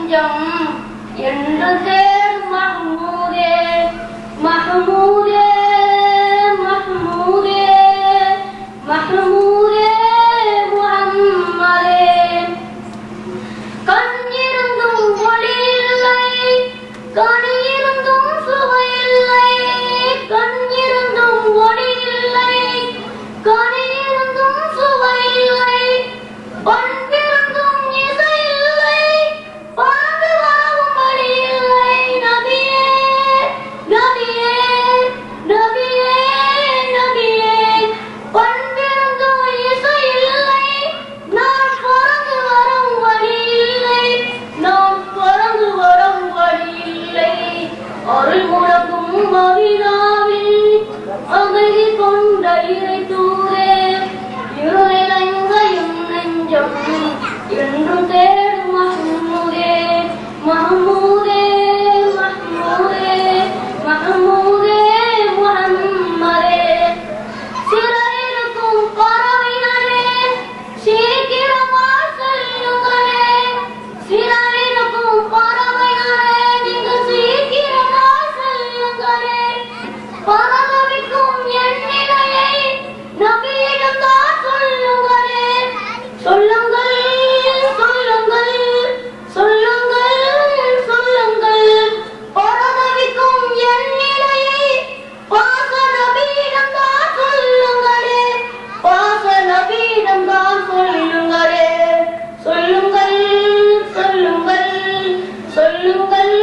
நெஞ்சம் என்று தேடும் மஹ்மூதே மஹ்மூதே மஹ்மூதே மஹ்மூதே முஹம்மதே. கண்ணிருந்தும் ஒளி இல்லை, கனியிருந்தும் சுவை இல்லை. கண்ணிருந்தும் ஒளி இல்லை, கனியிருந்தும் சுவை இல்லை. பண்பிருந்தும் இசை இல்லை, பறந்து வரவும் வழி இல்லை. நபியே நபியே நபியே நபியே. பண்பிருந்தும் இசை இல்லை, நான் பறந்து வரவும் வழி இல்லை. நான் பறந்து வரவும் வழி இல்லை. அருள் முழங்கும் மதீனாவில் அமைதி கொண்ட இறை தூதே, இருளிலங்கையும் நெஞ்சம் என்றும் தேடும் மஹ்மூதே மஹ்மூதே மஹ்மூதே மஹ்மூதே முஹம்மதே. சிறையிருக்கும் பறவைகளே, சீக்கிரமா செல்லுங்களே. சிறையிருக்கும் பறவைகளே, நீங்கள் சீக்கிரமா செல்லுங்களே. பரதவிக்கும் என் நிலையை நபியிடம் தான் சொல்லுங்களே. சொல்லுங்கள் சொல்லுங்கள் சொல்லுங்கள் சொல்லுங்கள். பரதவிக்கும் என் நிலையை பாச நபியிடம் தான் சொல்லுங்களே. பாச நபியிடம் தான் சொல்லுங்களே. சொல்லுங்கள் சொல்லுங்கள் சொல்லுங்கள்